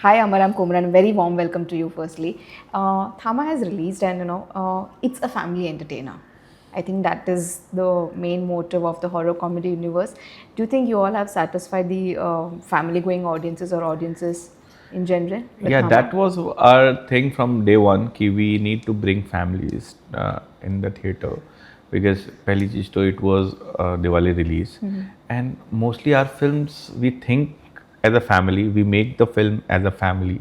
Hi Amar, I'm Kumran. Very warm welcome to you firstly. Thama has released and it's a family entertainer. I think that is the main motive of the horror comedy universe. Do you think you all have satisfied the family going audiences or audiences in general with Yeah, Thama? that was our thing from day one कि we need to bring families in the theater because पहली चीज़ तो it was Diwali release and mostly our films we think as a family, we make the film as a family,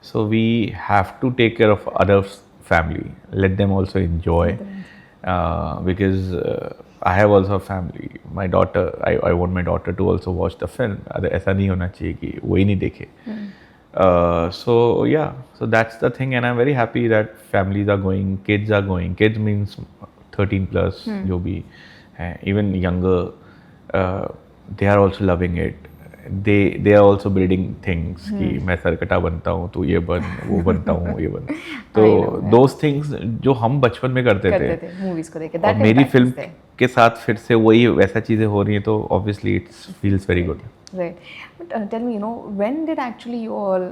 so we have to take care of others' family, let them also enjoy because I have also a family. My daughter, I want my daughter to also watch the film. ऐसा नहीं होना चाहिए कि वो ही नहीं देखे. So yeah, so that's the thing, and I'm very happy that families are going, kids are going. Kids means 13 plus, जो भी हैं, even younger, they are also loving it. They are also building things कि मैं सरकटा बनता हूँ तो ये बन, वो बनता हूँ ये बन. तो those things जो हम बचपन में करते थे मूवीज को देखे और that मेरी impact फिल्म is there. के साथ फिर से वही वैसा चीज़ें हो रही हैं तो obviously it feels very good. Right. But tell me, when did actually you all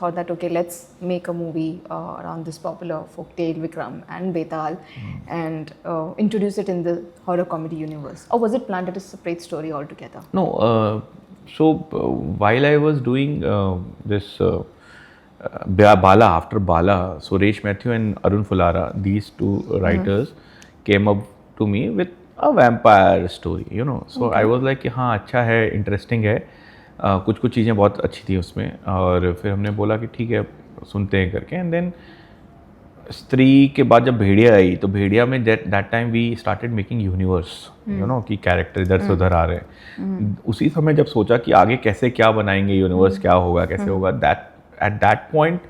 thought that, okay, let's make a movie around this popular folktale Vikram and Betal and introduce it in the horror comedy universe? Or was it planned as a separate story altogether? No, so while I was doing this Bala, after Bala, Suresh Mathew and Arun Fulara, these two writers came up to me with a vampire story, So I was like, हाँ अच्छा है, interesting है, कुछ कुछ चीज़ें बहुत अच्छी थी उसमें, और फिर हमने बोला कि ठीक है सुनते हैं करके. एंड देन स्त्री के बाद जब भेड़िया आई तो भेड़िया में that time we started making universe, कि कैरेक्टर इधर से उधर आ रहे हैं. उसी समय जब सोचा कि आगे कैसे क्या बनाएंगे, यूनिवर्स क्या होगा, कैसे होगा, एट दैट पॉइंट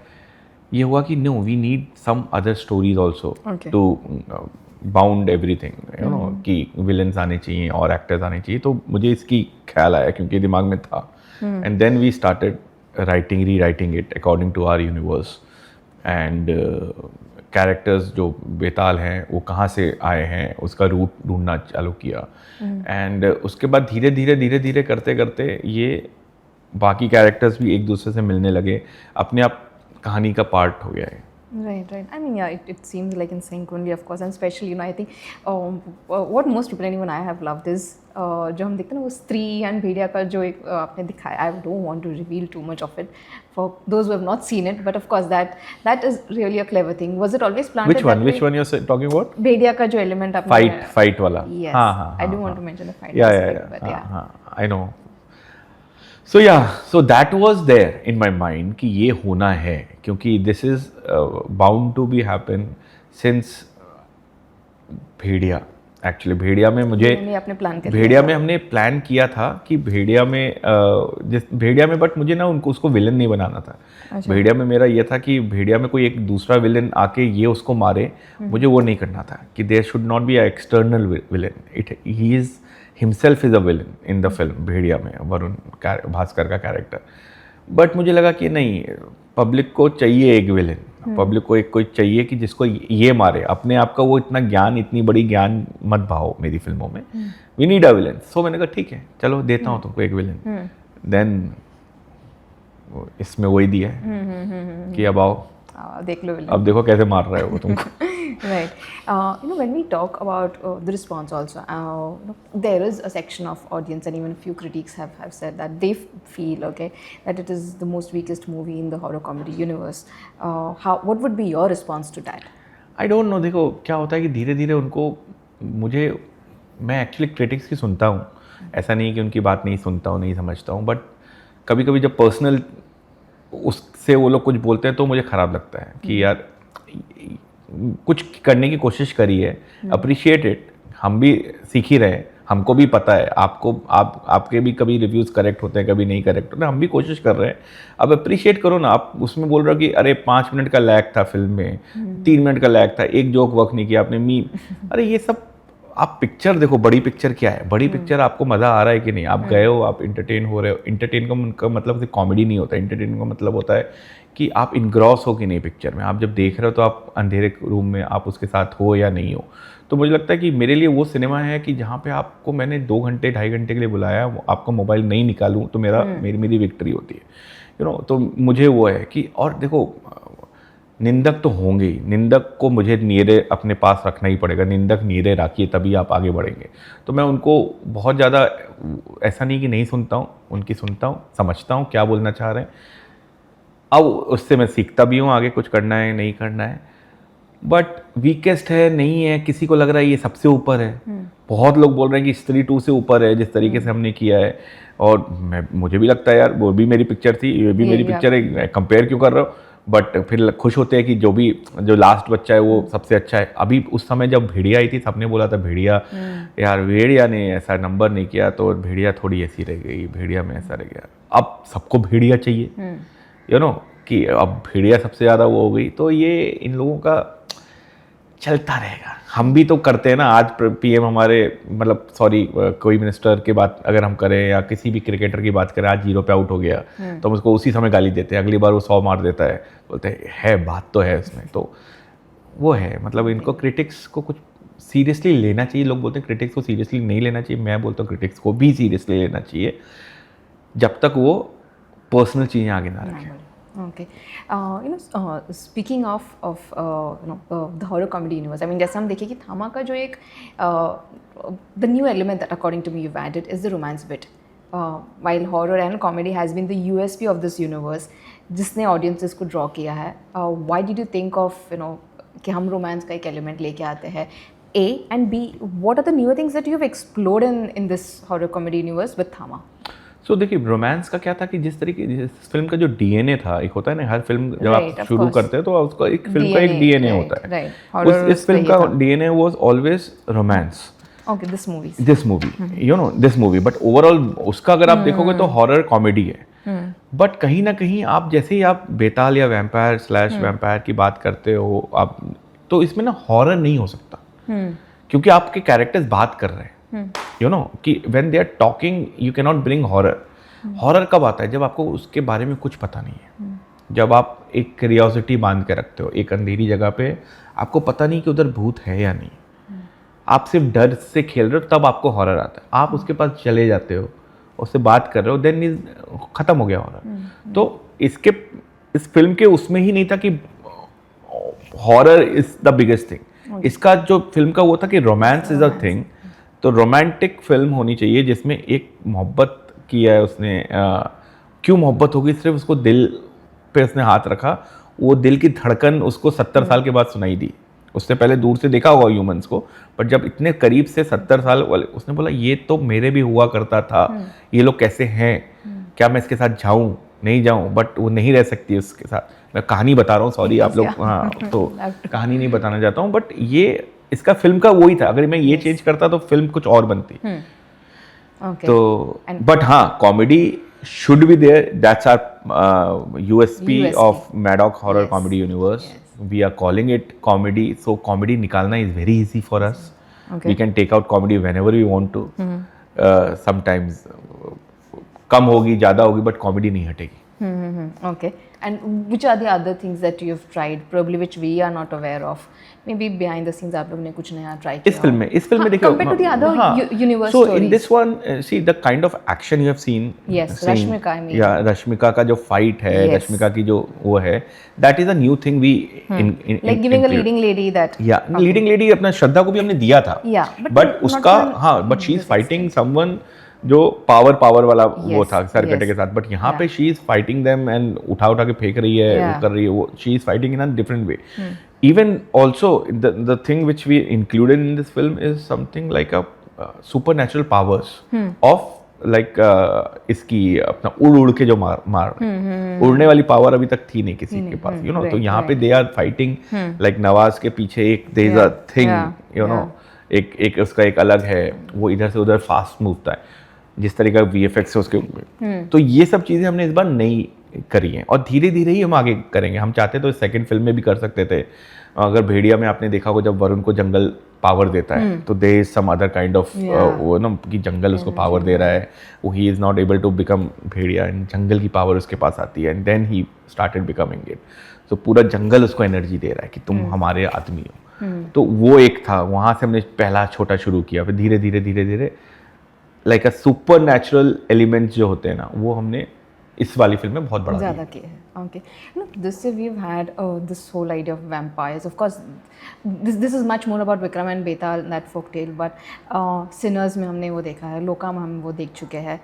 ये हुआ कि no, we need some other stories also to bound everything, कि विलन्स आने चाहिए और एक्टर्स आने चाहिए. तो मुझे इसकी ख्याल आया क्योंकि दिमाग में था. And then we started writing, re writing it according to our universe. And characters जो बेताल हैं वो कहाँ से आए हैं उसका रूट ढूंढना चालू किया. एंड उसके बाद धीरे धीरे धीरे धीरे करते करते ये बाकी कैरेक्टर्स भी एक दूसरे से मिलने लगे, अपने आप कहानी का पार्ट हो गया है. Right. I mean, yeah, it seems like in sync only, of course, and especially, I think what most people and even I have loved is जो हम देखते हैं ना वो स्त्री एंड भेड़िया का जो एक आपने दिखाया. I don't want to reveal too much of it for those who have not seen it, but of course that is really a clever thing. Was it always planned? Which one you're talking about? भेड़िया का जो element आपने fight वाला. Yes. I don't want to mention the fight. Yeah. I know. So that was there in my mind कि ये होना है, क्योंकि this is bound to be happen since Bhediya. Actually Bhediya में हमने प्लान किया था कि भेड़िया में बट मुझे ना उसको विलन नहीं बनाना था. अच्छा. भेड़िया में मेरा ये था कि भेड़िया में कोई एक दूसरा विलन आके ये उसको मारे, मुझे वो नहीं करना था. कि there should not be a external villain, he is himself is a villain in the film Bhediya में, वरुण भास्कर का कैरेक्टर. बट मुझे लगा कि नहीं, पब्लिक को चाहिए एक विलन, पब्लिक को एक कोई चाहिए कि जिसको ये मारे. अपने आप का वो इतना ज्ञान, इतनी बड़ी ज्ञान मत भाओ मेरी फिल्मों में. We need a villain. So मैंने कहा ठीक है चलो देता हूँ तुमको एक विलन. देन इसमें वही दिया है कि अब आओ, देख लो, अब देखो कैसे मार रहा है वो तुमको. Right. When we talk about the response also, there is a section of audience and even a few critics have said that they feel, that it is the most weakest movie in the horror comedy universe. What would be your response to that? I don't know. देखो क्या होता है कि धीरे धीरे उनको, मैं actually critics की सुनता हूँ, ऐसा नहीं कि उनकी बात नहीं सुनता हूँ, नहीं समझता हूँ, बट कभी कभी जब पर्सनल उससे वो लोग कुछ बोलते हैं तो मुझे ख़राब लगता है कि यार कुछ करने की कोशिश करी है, अप्रिशिएट इट. हम भी सीख ही रहे हैं, हमको भी पता है, आपके भी कभी रिव्यूज़ करेक्ट होते हैं, कभी नहीं करेक्ट होते हैं, हम भी कोशिश कर रहे हैं. अब अप्रिशिएट करो ना. आप उसमें बोल रहे हो कि अरे 5 मिनट का लैग था फिल्म में, 3 मिनट का लैग था, एक जोक वर्क नहीं किया आपने, अरे ये सब आप पिक्चर देखो, बड़ी पिक्चर क्या है, बड़ी पिक्चर आपको मज़ा आ रहा है कि नहीं, आप गए हो, आप इंटरटेन हो रहे हो. इंटरटेन का मतलब कॉमेडी नहीं होता, इंटरटेन का मतलब होता है कि आप इनग्रॉस हो कि नहीं पिक्चर में. आप जब देख रहे हो तो आप अंधेरे रूम में आप उसके साथ हो या नहीं हो. तो मुझे लगता है कि मेरे लिए वो सिनेमा है कि जहाँ पे आपको मैंने 2 घंटे 2.5 घंटे के लिए बुलाया, आपका मोबाइल नहीं निकालूँ तो मेरी विक्ट्री होती है. तो मुझे वो है कि, और देखो निंदक तो होंगे ही, निंदक को मुझे नीरे अपने पास रखना ही पड़ेगा, निंदक नीरे रखिए तभी आप आगे बढ़ेंगे। तो मैं उनको बहुत ज़्यादा ऐसा नहीं कि नहीं सुनता हूँ, उनकी सुनता हूँ, समझता हूँ क्या बोलना चाह रहे हैं, अब उससे मैं सीखता भी हूँ आगे कुछ करना है नहीं करना है। बट वीकेस्ट है नहीं है, किसी को लग रहा है ये सबसे ऊपर है, बहुत लोग बोल रहे हैं कि स्त्री 2 से ऊपर है जिस तरीके से हमने किया है, और मुझे भी लगता है यार वो भी मेरी पिक्चर थी, ये भी मेरी पिक्चर है, कंपेयर क्यों कर रहे हो। बट फिर खुश होते हैं कि जो लास्ट बच्चा है वो सबसे अच्छा है। अभी उस समय जब भेड़िया आई थी सबने बोला था भेड़िया, यार भेड़िया ने ऐसा नंबर नहीं किया तो भेड़िया थोड़ी ऐसी रह गई, भेड़िया में ऐसा रह गया। अब सबको भेड़िया चाहिए, कि अब भेड़िया सबसे ज़्यादा वो हो गई। तो ये इन लोगों का चलता रहेगा। हम भी तो करते हैं ना, आज पीएम हमारे, मतलब सॉरी कोई मिनिस्टर की बात अगर हम करें या किसी भी क्रिकेटर की बात करें, आज 0 पे आउट हो गया तो हम उसको उसी समय गाली देते हैं, अगली बार वो 100 मार देता है, बोलते हैं है बात तो है उसमें। तो वो है, मतलब इनको क्रिटिक्स को कुछ सीरियसली लेना चाहिए। लोग बोलते हैं क्रिटिक्स को सीरियसली नहीं लेना चाहिए, मैं बोलता हूँ क्रिटिक्स को भी सीरियसली लेना चाहिए जब तक वो पर्सनल चीज़ें आगे ना रखें। Okay. Speaking of the horror comedy universe, I mean, जैसे हम देखें कि थामा का जो एक the new element that according to me you've added is the romance bit. While horror and comedy has been the USP of this universe, जिसने audiences को draw किया है, why did you think of कि हम romance का एक element लेके आते हैं? A and B, what are the newer things that you have explored in this horror comedy universe with थामा? सो देखिए रोमांस का क्या था कि जिस तरीके इस फिल्म का जो डीएनए था, एक होता है ना हर फिल्म जब आप शुरू करते हैं तो उसका एक फिल्म का एक डीएनए होता है। इस फिल्म का DNA was always romance. Okay, this movie but overall उसका अगर आप देखोगे तो हॉरर कॉमेडी है। बट कहीं ना कहीं आप जैसे ही आप बेताल या वैम्पायर स्लैश वैम्पायर की बात करते हो आप, तो इसमें ना हॉरर नहीं हो सकता, क्योंकि आपके कैरेक्टर्स बात कर रहे हैं। कि when they are talking you cannot bring horror. Horror कब आता है? जब आपको उसके बारे में कुछ पता नहीं है, जब आप एक क्यूरियोसिटी बांध के रखते हो एक अंधेरी जगह पे, आपको पता नहीं कि उधर भूत है या नहीं, आप सिर्फ डर से खेल रहे हो, तब आपको हॉरर आता है। आप उसके पास चले जाते हो, उससे बात कर रहे हो, देन खत्म हो गया हॉरर। तो इस फिल्म के उसमें ही नहीं था कि horror is the biggest thing. इसका जो फिल्म का वो था कि रोमांस इज अ थिंग। तो रोमांटिक फिल्म होनी चाहिए जिसमें एक मोहब्बत किया है उसने, क्यों मोहब्बत होगी? सिर्फ उसको दिल पे उसने हाथ रखा, वो दिल की धड़कन उसको 70 साल के बाद सुनाई दी। उससे पहले दूर से देखा होगा ह्यूमंस को, बट जब इतने करीब से 70 साल वाले, उसने बोला ये तो मेरे भी हुआ करता था, ये लोग कैसे हैं, क्या मैं इसके साथ जाऊं नहीं जाऊं? बट वो नहीं रह सकती उसके साथ। मैं कहानी बता रहा हूँ, सॉरी आप लोग, हाँ तो कहानी नहीं बताना चाहता हूँ, बट ये इसका फिल्म का वही था। अगर मैं ये चेंज करता तो फिल्म कुछ और बनती। तो बट हाँ, comedy should be there, that's our USP of Maddock horror comedy universe. We are calling it comedy, so comedy निकालना is very easy for us. We can take out comedy whenever we want to. Sometimes कम होगी ज़्यादा होगी, but comedy नहीं हटेगी। Okay. And which are the other things that you've tried, probably which we are not aware of? Maybe behind the scenes आप लोग ने कुछ नया try किया? इस फिल्म में देखिए, compared to the other universe so stories. in this one, see the kind of action you have seen. Yes, Rashmika, I mean. Yeah, Rashmika का जो fight है, yes. रश्मिका की जो वो है, that is a new thing we like giving a leading lady that. Yeah, okay. Leading lady अपना श्रद्धा को भी हमने दिया था. Yeah, but उसका हाँ, but she is fighting someone जो पावर वाला वो था सरकटे के साथ, बट यहाँ पे she is fighting them and उठा के फेंक रही है, वो कर रही है, वो she is fighting in a different way. Even also the thing which we included in this film is something like a super natural powers of like इसकी अपना उड़ के जो मार उड़ने वाली पावर अभी तक थी नहीं किसी के पास, यू नो। तो यहाँ पे they are fighting like Nawaz के पीछे एक there is a thing, you know, एक उसका एक अलग है, वो इधर से उधर फास्ट मूवता है, जिस तरीके का VFX है उसके ऊपर। तो ये सब चीज़ें हमने इस बार नहीं करी हैं, और धीरे धीरे ही हम आगे करेंगे। हम चाहते तो सेकंड फिल्म में भी कर सकते थे। अगर भेड़िया में आपने देखा हो, जब वरुण को जंगल पावर देता है, तो they is some other kind of वो ना कि जंगल उसको पावर दे रहा है, वो he is not able to become Bhediya, and जंगल की पावर उसके पास आती है, and then he started becoming it. तो पूरा जंगल उसको एनर्जी दे रहा है कि तुम हमारे आदमी हो। तो वो एक था, वहाँ से हमने पहला छोटा शुरू किया, फिर धीरे धीरे like a super natural elements जो होते हैं ना, वो हमने इस वाली फिल्म में बहुत बड़ा ज़्यादा किया है. Okay. No, this year we've had this whole idea of vampires. Of course, this is much more about Vikram and Betal, that folktale. But Sinners में हमने वो देखा है, लोका में हम वो देख चुके हैं.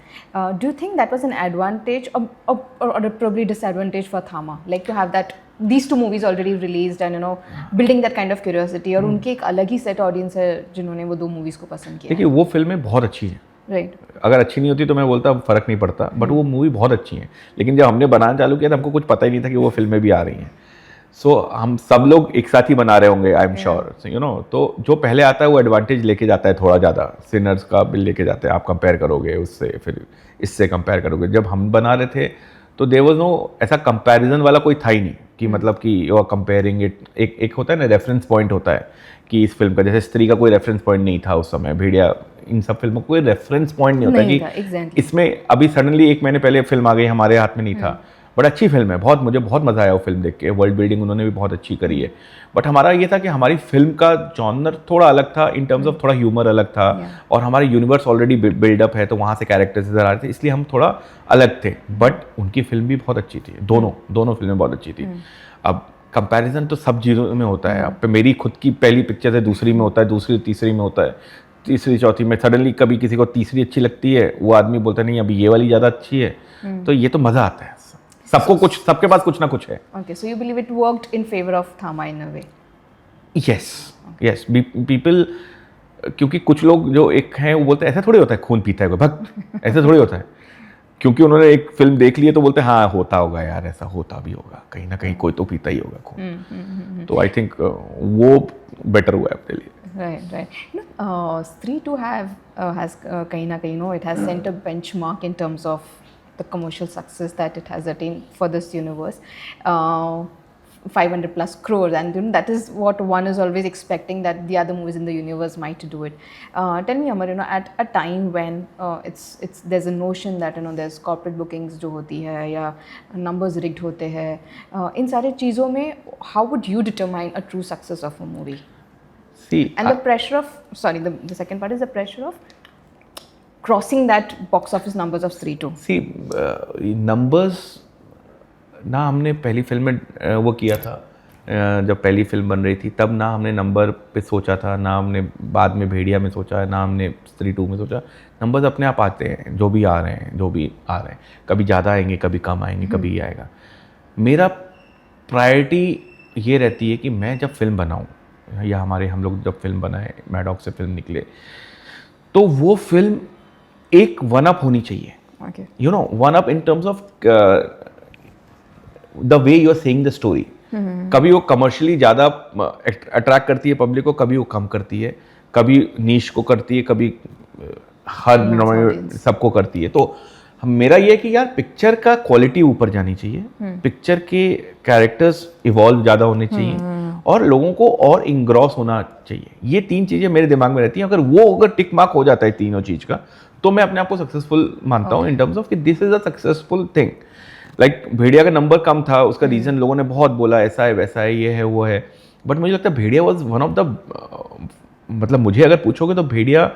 Do you think that was an advantage or probably disadvantage for Thama? Like to have that these two movies already released and building that kind of curiosity. और उनकी एक अलग ही set audience है जिन्होंने वो दो movies को पसंद किया. देखिए वो फिल्में बहुत अच्छी हैं. राइट. अगर अच्छी नहीं होती तो मैं बोलता फर्क नहीं पड़ता, बट वो मूवी बहुत अच्छी है. लेकिन जब हमने बनाना चालू किया तो हमको कुछ पता ही नहीं था कि वो फिल्में भी आ रही हैं. सो हम सब लोग एक साथ ही बना रहे होंगे, आई एम श्योर, तो जो पहले आता है वो एडवांटेज लेके जाता है थोड़ा ज़्यादा. सिनर्स का बिल लेके जाते हैं, आप कंपेयर करोगे उससे, फिर इससे कंपेयर करोगे. जब हम बना रहे थे तो देयर वाज नो ऐसा कंपैरिजन वाला कोई था ही नहीं कि मतलब कि यू आर कंपेयरिंग इट. एक होता है ना रेफरेंस पॉइंट होता है कि इस फिल्म का, जैसे स्त्री का कोई रेफरेंस पॉइंट नहीं था उस समय, भेड़िया, इन सब फिल्मों को कोई रेफरेंस पॉइंट नहीं होता नहीं कि था, exactly. इसमें अभी सडनली एक महीने पहले फिल्म आ गई, हमारे हाथ में नहीं था. बट अच्छी फिल्म है, बहुत, मुझे बहुत मजा आया वो फिल्म देख के. वर्ल्ड बिल्डिंग उन्होंने भी बहुत अच्छी करी है. बट हमारा ये था कि हमारी फिल्म का जॉनर थोड़ा अलग था, इन टर्म्स ऑफ थोड़ा ह्यूमर अलग था. और हमारे यूनिवर्स ऑलरेडी बिल्डअप है तो वहाँ से कैरेक्टर्स नजर आ रहे थे, इसलिए हम थोड़ा अलग थे. बट उनकी फिल्म भी बहुत अच्छी थी, दोनों फिल्में बहुत अच्छी थी. अब कंपैरिजन तो सब चीज़ों में होता है. अब मेरी खुद की पहली पिक्चर से दूसरी में होता है, दूसरी तीसरी में होता है, तीसरी चौथी में सडनली कभी किसी को तीसरी अच्छी लगती है, वो आदमी बोलता नहीं अभी ये वाली ज़्यादा अच्छी है. तो ये तो मज़ा आता है. सबको कुछ, सबके पास कुछ ना कुछ है. Okay, so you believe it worked in favor of Thama in a way? Yes. People, क्योंकि कुछ लोग जो एक हैं वो बोलते हैं ऐसा थोड़ी होता है खून पीता है कोई, भक्त ऐसा थोड़ी होता है. क्योंकि उन्होंने एक फिल्म देख ली है तो बोलते हैं हाँ होता होगा यार, ऐसा होता भी होगा, कहीं ना कहीं कोई तो पीता ही होगा खून. तो आई थिंक वो बेटर हुआ है अपने लिए. Right. Stree 2 has कहीं ना कहीं it has sent a benchmark in terms of the commercial success that it has attained for this universe. 500 plus crores, and that is what one is always expecting, that the other movies in the universe might do it. Tell me Amar, at a time when it's there's a notion that there's corporate bookings जो होती है या numbers rigged होते हैं, इन सारे चीज़ों में how would you determine a true success of a movie? See, and the pressure of, sorry, the second part is the pressure of crossing that box office numbers of Stree 2. See, numbers ना हमने पहली film में वो किया था, जब पहली film बन रही थी तब ना हमने नंबर पे सोचा था, ना हमने बाद में भेड़िया में सोचा, ना हमने स्त्री 2 में सोचा. नंबर्स अपने आप आते हैं, जो भी आ रहे हैं, कभी ज़्यादा आएंगे, कभी कम आएंगे, कभी ये आएगा. मेरा प्रायोरिटी ये रहती है कि मैं जब फिल्म बनाऊँ, या हम लोग जब फिल्म बनाए, मैडॉक से फिल्म निकले, तो वो फिल्म एक वन अप होनी चाहिए. One up in terms of the way you are saying the story. कभी वो कमर्शियली ज़्यादा अट्रैक्ट करती है पब्लिक को, कभी वो कम करती है, कभी नीश को करती है, कभी हर सबको करती है. तो मेरा ये है कि यार पिक्चर का क्वालिटी ऊपर जानी चाहिए, पिक्चर के कैरेक्टर्स इवॉल्व ज़्यादा होने चाहिए, और लोगों को और इंग्रॉस होना चाहिए. ये 3 चीज़ें मेरे दिमाग में रहती हैं. अगर टिक मार्क हो जाता है तीनों चीज़ का, तो मैं अपने आप को सक्सेसफुल मानता हूँ इन टर्म्स ऑफ कि this is a successful thing. Like Bhediya का नंबर कम था, उसका रीज़न लोगों ने बहुत बोला, ऐसा है वैसा है, ये है वो है. बट मुझे लगता है भेड़िया वॉज वन ऑफ द, मतलब मुझे अगर पूछोगे तो भेड़िया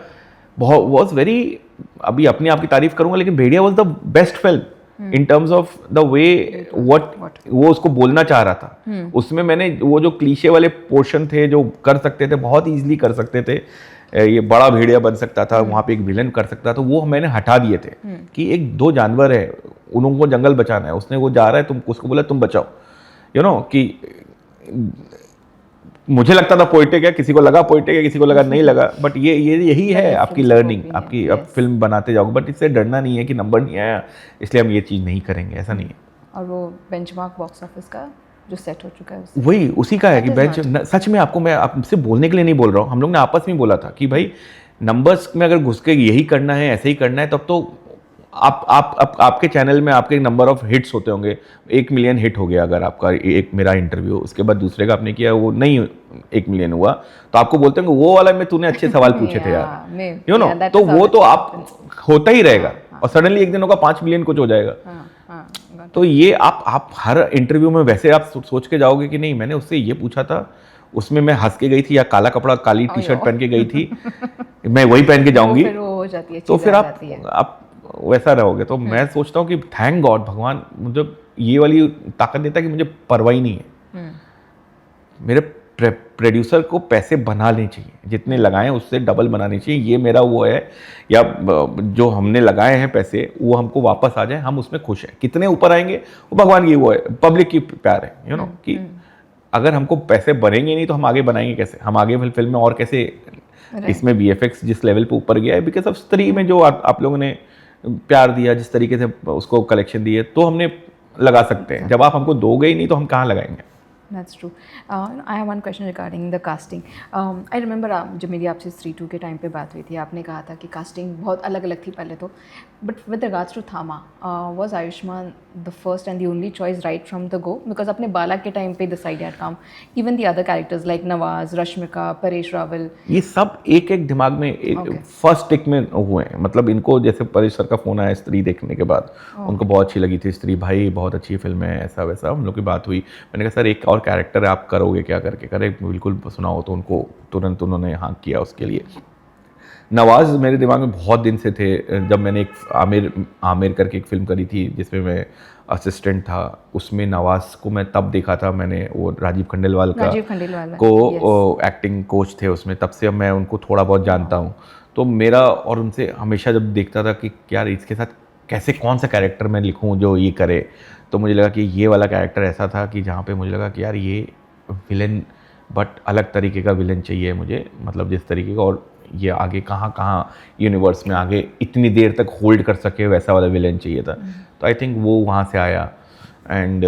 वॉज वेरी, अभी अपनी आप की तारीफ करूंगा, लेकिन Bhediya was the best film in terms of the way what वो उसको बोलना चाह रहा था. उसमें मैंने वो जो क्लीशे वाले पोर्शन थे जो कर सकते थे, बहुत ईजिली कर सकते थे, ये बड़ा भेड़िया बन सकता था, वहाँ पे एक विलन कर सकता था, तो वो मैंने हटा दिए थे. कि एक 2 जानवर है, उनको जंगल बचाना है, उसने वो जा रहा है, तुम उसको बोला तुम बचाओ, कि मुझे लगता था पोइटिक है, किसी को लगा पोइटिक है, किसी को लगा नहीं लगा. बट यही है आपकी लर्निंग, आपकी अब फिल्म बनाते जाओगे. बट इससे डरना नहीं है कि नंबर नहीं आया इसलिए हम ये चीज़ नहीं करेंगे, ऐसा नहीं है. और वो बेंचमार्क बॉक्स ऑफिस का जो सेट हो चुका है, वही उसी का है कि बेंच, सच में आपको मैं आपसे बोलने के लिए नहीं बोल रहा हूँ, हम लोग ने आपस में बोला था कि भाई नंबर्स में अगर घुस के यही करना है, ऐसे ही करना है, तब तो आपके चैनल में आपके नंबर ऑफ हिट्स होते होंगे. 1 मिलियन हिट हो गया अगर आपका एक मेरा इंटरव्यू, उसके बाद दूसरे का आपने किया वो नहीं 1 मिलियन हुआ, तो आपको बोलते होंगे वो वाला में तूने अच्छे सवाल पूछे थे यार, तो वो तो आप होता ही रहेगा. और सडनली एक दिन होगा 5 मिलियन कुछ हो जाएगा. तो ये आप हर इंटरव्यू में वैसे आप सोच के जाओगे कि नहीं मैंने उससे ये पूछा था, उसमें मैं हंस के गई थी, या काला कपड़ा काली टी शर्ट पहन के गई थी, मैं वही पहन के जाऊंगी, तो फिर आप वैसा रहोगे। तो मैं सोचता हूँ कि थैंक गॉड, भगवान मुझे ये वाली ताकत देता है कि मुझे परवाह ही नहीं है। मेरे प्रोड्यूसर को पैसे बनाने चाहिए, जितने लगाए हैं उससे डबल बनाने चाहिए, ये मेरा वो है। या जो हमने लगाए हैं पैसे वो हमको वापस आ जाए, हम उसमें खुश हैं। कितने ऊपर आएंगे वो भगवान की वो है, पब्लिक की प्यार है, यू नो कि अगर हमको पैसे बनेंगे नहीं तो हम आगे बनाएंगे कैसे, हम आगे फिल्म में और कैसे इसमें VFX जिस लेवल पे ऊपर गया है बिकॉज ऑफ स्त्री में जो आप लोगों ने प्यार दिया, जिस तरीके से उसको कलेक्शन दिए, तो हमने लगा सकते हैं। जब आप हमको दोगे ही नहीं तो हम कहाँ लगाएंगे। That's true. I have one question regarding the casting. I remember जब मेरी आपसे स्त्री 2 के टाइम पे बात हुई थी, आपने कहा था कि कास्टिंग बहुत अलग अलग थी पहले तो, बट विद रिगार्ड्स टू थामा was Ayushman the first and the only choice right from the go? Because अपने बाला के टाइम पे this idea had come. Even the other characters like Nawaz, Rashmika, Paresh Rawal, ये सब एक एक दिमाग में फर्स्ट टिक में हुए हैं। मतलब इनको जैसे परेश सर का फोन आया स्त्री देखने के बाद, उनको बहुत अच्छी लगी थी स्त्री, भाई बहुत अच्छी फिल्म है, ऐसा वैसा हम लोग की बात हुई। मैंने कहा सर एक और कैरेक्टर है, आप करोगे क्या करके, करे बिल्कुल सुनाओ, तो उनको तुरंत उन्होंने हाँ किया उसके लिए। नवाज मेरे दिमाग में बहुत दिन से थे। जब मैंने एक आमिर करके एक फिल्म करी थी जिसमें मैं असिस्टेंट था, उसमें नवाज को मैं तब देखा था, मैंने वो राजीव खंडेलवाल को एक्टिंग कोच थे उसमें, तब से अब मैं उनको थोड़ा बहुत जानता हूँ। तो मेरा और उनसे हमेशा जब देखता था कि यार इसके साथ कैसे कौन सा कैरेक्टर मैं लिखूँ जो ये करे, तो मुझे लगा कि ये वाला कैरेक्टर ऐसा था कि जहाँ पे मुझे लगा कि यार ये विलन बट अलग तरीके का विलन चाहिए मुझे, मतलब जिस तरीके का, और ये आगे कहाँ यूनिवर्स में आगे इतनी देर तक होल्ड कर सके वैसा वाला विलन चाहिए था। तो आई थिंक वो वहाँ से आया। एंड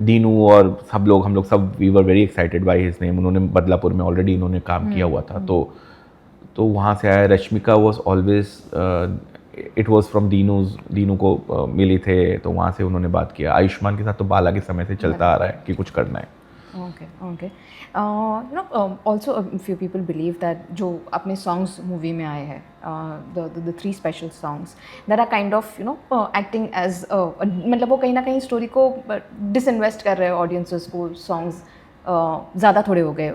दीनू और सब लोग, हम लोग सब we were very excited by his name. उन्होंने बदलापुर में ऑलरेडी उन्होंने काम किया हुआ था, तो वहाँ से आया। Rashmika was always it was from Dinu को मिली थे, तो वहाँ से उन्होंने बात किया। आयुष्मान के साथ तो बाला के समय से चलता आ रहा है कि कुछ करना है। Okay. Also a few people believe that जो अपने songs movie में आए हैं, the 3 special songs that are kind of acting as मतलब वो कहीं ना कहीं स्टोरी को disinvest कर रहे हैं audiences को, songs ज़्यादा थोड़े हो गए।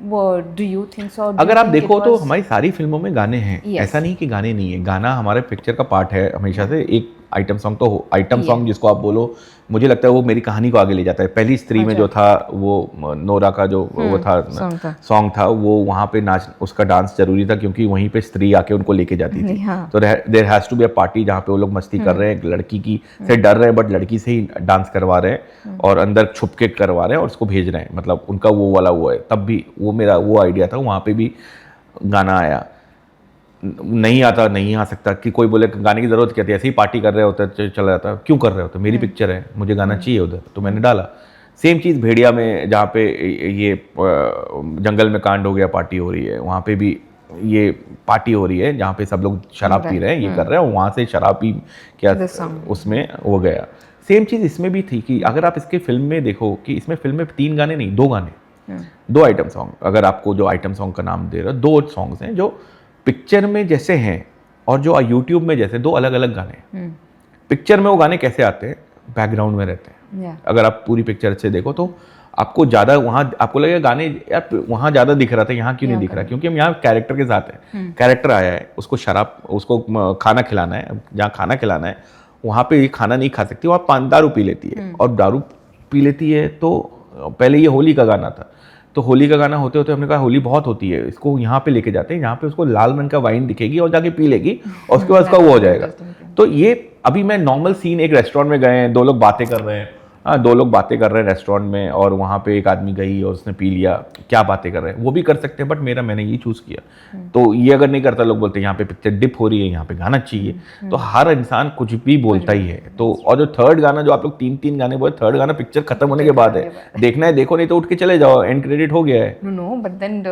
वो डू यू थिंक सो? अगर आप देखो तो हमारी सारी फिल्मों में गाने हैं, ऐसा नहीं कि गाने नहीं है, गाना हमारे पिक्चर का पार्ट है हमेशा से। एक आइटम सॉन्ग तो आइटम सॉन्ग जिसको आप बोलो, मुझे लगता है वो मेरी कहानी को आगे ले जाता है। पहली स्त्री में जो था वो नोरा का जो वो था सॉन्ग था, वो वहाँ पे नाच, उसका डांस जरूरी था क्योंकि वहीं पे स्त्री आके उनको लेके जाती थी। तो there has to be a party जहाँ पे वो लोग मस्ती कर रहे हैं, लड़की की से डर रहे हैं बट लड़की से ही डांस करवा रहे हैं और अंदर छुप के करवा रहे हैं और उसको भेज रहे हैं, मतलब उनका वो वाला वो है। तब भी वो मेरा वो आइडिया था, वहाँ पे भी गाना आया। नहीं आता, नहीं आ सकता कि कोई बोले गाने की जरूरत क्या थी, ऐसे ही पार्टी कर रहे होते चला जाता, क्यों कर रहे होते, मेरी पिक्चर है, मुझे गाना चाहिए उधर, तो मैंने डाला। सेम चीज़ भेड़िया में, जहाँ पे ये जंगल में कांड हो गया, पार्टी हो रही है, वहाँ पे भी ये पार्टी हो रही है जहाँ पे सब लोग शराब पी रहे हैं, ये कर रहे हैं, वहाँ से शराब पी क्या उसमें हो गया। सेम चीज़ इसमें भी थी कि अगर आप इसके फिल्म में देखो कि इसमें फिल्म में 3 गाने नहीं, 2 गाने, 2 आइटम सॉन्ग। अगर आपको जो आइटम सॉन्ग का नाम दे रहा है, 2 सॉन्ग्स हैं जो पिक्चर में जैसे हैं और जो यूट्यूब में जैसे 2 अलग अलग गाने। पिक्चर में वो गाने कैसे आते हैं, बैकग्राउंड में रहते हैं। अगर आप पूरी पिक्चर से देखो तो आपको ज़्यादा वहाँ आपको लगेगा गाने यार वहाँ ज़्यादा दिख रहा था, यहाँ क्यों नहीं दिख रहा, क्योंकि हम यहाँ कैरेक्टर के साथ हैं। कैरेक्टर आया है, उसको शराब, उसको खाना खिलाना है, जहाँ खाना खिलाना है वहाँ पे ये खाना नहीं खा सकती, वहाँ दारू पी लेती है, और दारू पी लेती है। तो पहले ये होली का गाना था, तो होली का गाना होते होते हमने कहा होली बहुत होती है, इसको यहाँ पे लेके जाते हैं, यहाँ पे उसको लाल रंग का वाइन दिखेगी और जाके पी लेगी और उसके बाद उसका वो हो जाएगा। तो ये अभी मैं नॉर्मल सीन, एक रेस्टोरेंट में गए हैं, 2 लोग बातें कर रहे हैं, हाँ 2 लोग बातें कर रहे हैं रेस्टोरेंट में, और वहाँ पे एक आदमी गई और उसने पी लिया, क्या बातें कर रहे हैं, वो भी कर सकते हैं, बट मैंने ये चूज़ किया। तो ये अगर नहीं करता, लोग बोलते हैं यहाँ पे पिक्चर डिप हो रही है, यहाँ पे गाना चाहिए। तो हर इंसान कुछ भी बोलता ही है। तो और जो थर्ड गाना, जो आप लोग 3 गाने बोले, थर्ड गाना पिक्चर खत्म होने के बाद है, देखना है देखो, नहीं तो उठ के चले जाओ, एंड क्रेडिट हो गया है। No but then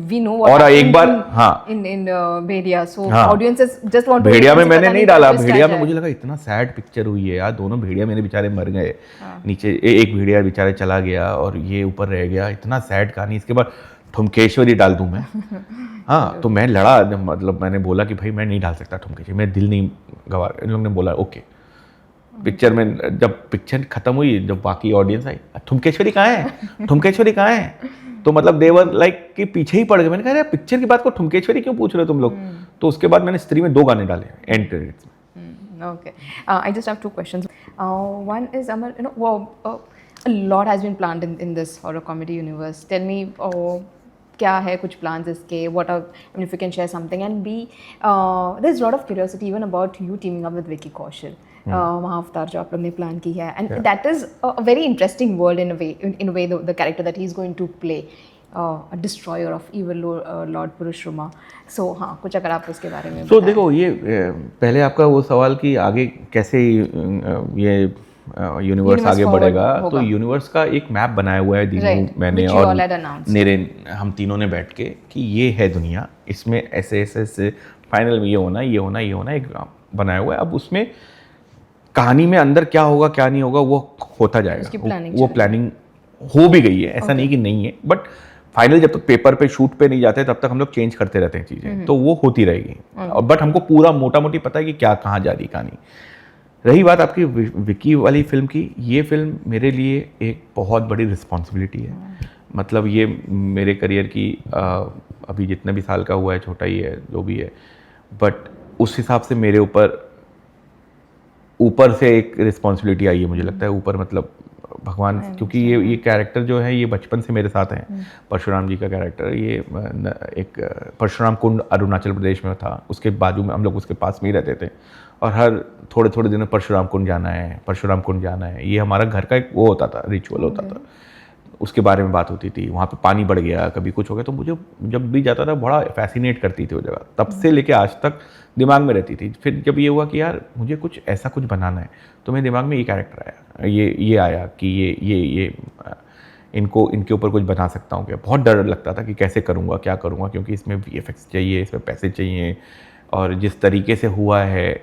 we know और एक बार हाँ in Bhediya, so audiences just want to. Bhediya में मैंने नहीं डाला, भेड़िया में मुझे लगा इतना सैड पिक्चर हुई है यार, दोनों भेड़िया मेरे बेचारे मर गए, नीचे एक भेड़िया बेचारे चला गया और ये ऊपर रह गया, इतना सैड कहानी। इसके बाद ठुमकेश्वरी डाल दूं मैं? हाँ, तो मैं लड़ा, मतलब मैंने बोला कि भाई मैं नहीं डाल सकता ठुमकेश्वरी, मैं दिल नहीं गवा। इन लोगों ने बोला ओके। पिक्चर में जब पिक्चर खत्म हुई, जब बाकी ऑडियंस आई, ठुमकेश्वरी कहाँ है, ठुमकेश्वरी कहाँ है, तो मतलब देवर लाइक कि पीछे ही पड़ गए। मैंने कहा यार पिक्चर की बात को ठुमकेश्वरी क्यों पूछ रहे हो तुम लोग। तो उसके बाद मैंने स्त्री में 2 गाने डाले एंड क्रेडिट्स में। Okay. I just have two questions. One is, Amar, a lot has been planned in this horror comedy universe. Tell me, क्या है कुछ plans इसके? What are, I mean, if you can share something. And B, there's a lot of curiosity even about you teaming up with Vicky Kaushal. Mahavtar जो आप लोग ने plan की है, and that is a very interesting world in a way. In a way, the character that he's going to play. A destroyer of evil Lord Purushrama. So हाँ, कुछ अगर आप उसके बारे में तो देखो ये पहले आपका वो सवाल कि आगे कैसे ये यूनिवर्स आगे बढ़ेगा, तो यूनिवर्स का एक मैप बनाया हुआ है दीनू मैंने और नीरेन, हम तीनों ने बैठ के कि ये है दुनिया, इसमें ऐसे ऐसे ऐसे फाइनल में ये होना ये होना ये होना, एक बनाया हुआ है. अब उसमें कहानी में अंदर क्या होगा क्या नहीं होगा वो होता जाएगा. वो प्लानिंग हो भी गई है, ऐसा नहीं कि नहीं है, बट फाइनल जब तक पेपर पे शूट पे नहीं जाते तब तक हम लोग चेंज करते रहते हैं चीज़ें, तो वो होती रहेगी. और बट हमको पूरा मोटा मोटी पता है कि क्या कहाँ जा रही कहानी. रही बात आपकी विकी वाली फिल्म की, ये फिल्म मेरे लिए एक बहुत बड़ी रिस्पॉन्सिबिलिटी है. मतलब ये मेरे करियर की अभी जितने भी साल का हुआ है, छोटा ही है जो भी है, बट उस हिसाब से मेरे ऊपर से एक रिस्पॉन्सिबिलिटी आई है. मुझे लगता है ऊपर मतलब भगवान, क्योंकि ये कैरेक्टर जो है ये बचपन से मेरे साथ हैं. परशुराम जी का कैरेक्टर, ये एक परशुराम कुंड अरुणाचल प्रदेश में था, उसके बाजू में हम लोग उसके पास में ही रहते थे, और हर थोड़े थोड़े दिनों परशुराम कुंड जाना है, परशुराम कुंड जाना है, ये हमारा घर का एक वो होता था, रिचुअल होता था. उसके बारे में बात होती थी. वहाँ पे पानी बढ़ गया, कभी कुछ हो गया, तो मुझे जब भी जाता था बड़ा फैसिनेट करती थी वो जगह. तब से लेके आज तक दिमाग में रहती थी. फिर जब ये हुआ कि यार मुझे कुछ ऐसा कुछ बनाना है, तो मेरे दिमाग में ये कैरेक्टर आया, ये आया कि ये इनको इनके ऊपर कुछ बना सकता हूँ क्या. बहुत डर लगता था कि कैसे करूँगा क्या करूँगा, क्योंकि इसमें VFX चाहिए, इसमें पैसे चाहिए, और जिस तरीके से हुआ है,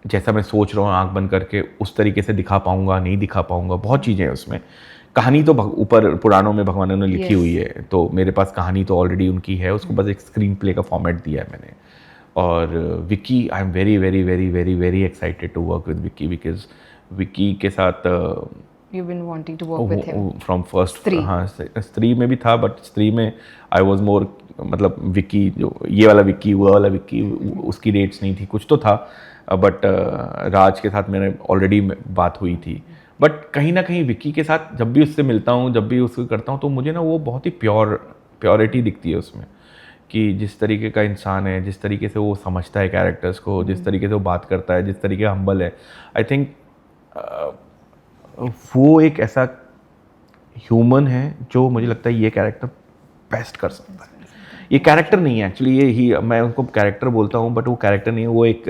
जैसा मैं सोच रहा हूँ आँख बंद करके, उस तरीके से दिखा पाऊँगा नहीं दिखा पाऊँगा, बहुत चीज़ें हैं उसमें. कहानी तो ऊपर पुराणों में भगवानों ने लिखी हुई है, तो मेरे पास कहानी तो ऑलरेडी उनकी है, उसको बस एक स्क्रीन प्ले का फॉर्मेट दिया है मैंने. और Vicky, I am very very very very very excited to work with Vicky, because Vicky के साथ You've been wanting to work with him from first. हाँ, स्त्री में भी था, बट स्त्री में आई वॉज मोर, मतलब विकी जो ये वाला विकी वो वाला विकी, उसकी डेट्स नहीं थी, कुछ तो था, बट राज के साथ मैंने ऑलरेडी बात हुई थी. बट कहीं ना कहीं विक्की के साथ जब भी उससे मिलता हूँ, जब भी उसको करता हूँ, तो मुझे ना वो बहुत ही प्योरिटी दिखती है उसमें, कि जिस तरीके का इंसान है, जिस तरीके से वो समझता है कैरेक्टर्स को, जिस तरीके से वो बात करता है, जिस तरीके का हम्बल है. आई थिंक वो एक ऐसा ह्यूमन है जो मुझे लगता है ये कैरेक्टर बेस्ट कर सकता है. ये कैरेक्टर नहीं है एक्चुअली, ये ही मैं उनको कैरेक्टर बोलता हूँ, बट वो कैरेक्टर नहीं है, वो एक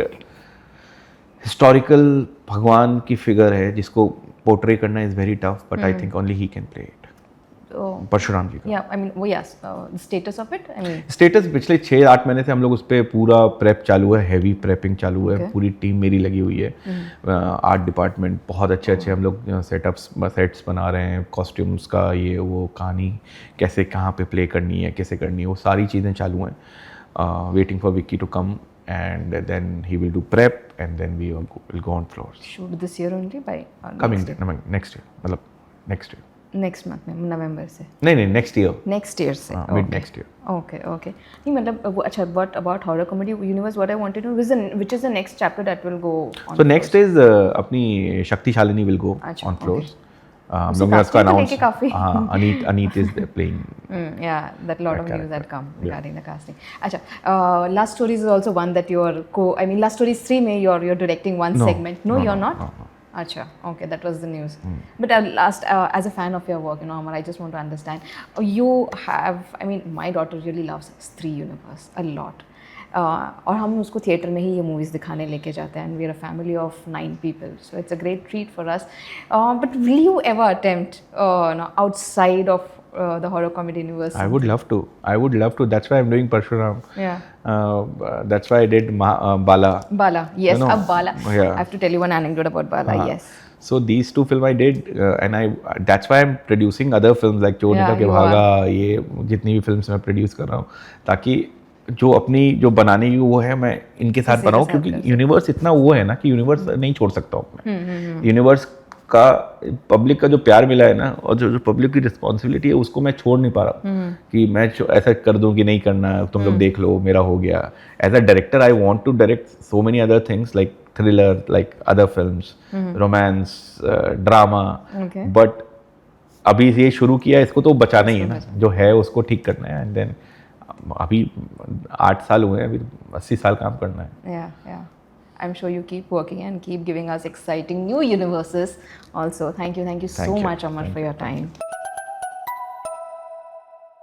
हिस्टोरिकल भगवान की फिगर है जिसको पोर्ट्रे करना is very tough, but I think only he can play it. Parshuram ji का. Yeah, I mean, वो yes, the status of it, I mean. Status पिछले 6-8 महीने से हम लोग उस पर पूरा प्रेप चालू है, हैवी प्रेपिंग चालू है. पूरी टीम मेरी लगी हुई है, आर्ट डिपार्टमेंट बहुत अच्छे हम लोग सेट्स बना रहे हैं, कॉस्ट्यूम्स का ये वो, कहानी कैसे कहाँ पे प्ले करनी है, कैसे करनी है, वो सारी चीज़ें चालू हैं. Waiting for Vicky to come, and then he will do prep, and then we will go on floors. Shoot this year only by next year, मतलब next year. नेक्स्ट मंथ में, नवंबर से? नहीं, नेक्स्ट ईयर से. Mid next year. ओके. नहीं मतलब वो अच्छा, but about horror comedy universe what I wanted to know which is the next chapter that will go on. So next is अपनी Shaktishalini will go on floors. हम लोग ने उसका अनाउंस, हाँ, Aneet is playing. Yeah that lot of news that come regarding the casting. अच्छा, last stories is also one that you are last stories 3 में you are directing one segment. No, you are not. Acha, okay, that was the news. But as a fan of your work, Amar, I just want to understand. You have, I mean, my daughter really loves Stree Universe a lot. और हम उसको theatre में ही ये movies दिखाने लेके जाते हैं, and we are a family of 9 people, so it's a great treat for us. But will you ever attempt outside of the horror comedy universe? I would love to. That's why I'm doing Parshuram. Yeah. That's why I did Bala. Yes, Bala. Yeah. I have to tell you one anecdote about Bala. Yes. So these 2 films I did, and that's why I'm producing other films like चोर निकल के भागा, ये जितनी भी films मैं produce कर रहा हूँ, ताकि जो बनाने की वो है मैं इनके साथ बनाऊँ, क्योंकि यूनिवर्स इतना वो है ना कि यूनिवर्स नहीं छोड़ सकता हूँ मैं. यूनिवर्स पब्लिक का जो प्यार मिला है ना, और जो पब्लिक की रिस्पॉन्सिबिलिटी है उसको मैं छोड़ नहीं पा रहा कि मैं ऐसा कर दूं कि नहीं करना, तुम लोग देख लो मेरा हो गया. As a director I want to direct so many other things like thriller, like other films, romance, drama, but अभी ये शुरू किया, इसको तो बचाना ही है ना, जो है उसको ठीक करना है. एंड देन अभी 8 साल हुए हैं, अभी 80 साल काम करना है. Yeah. I'm sure you keep working and keep giving us exciting new universes also. Thank you so much, Amar, for your time.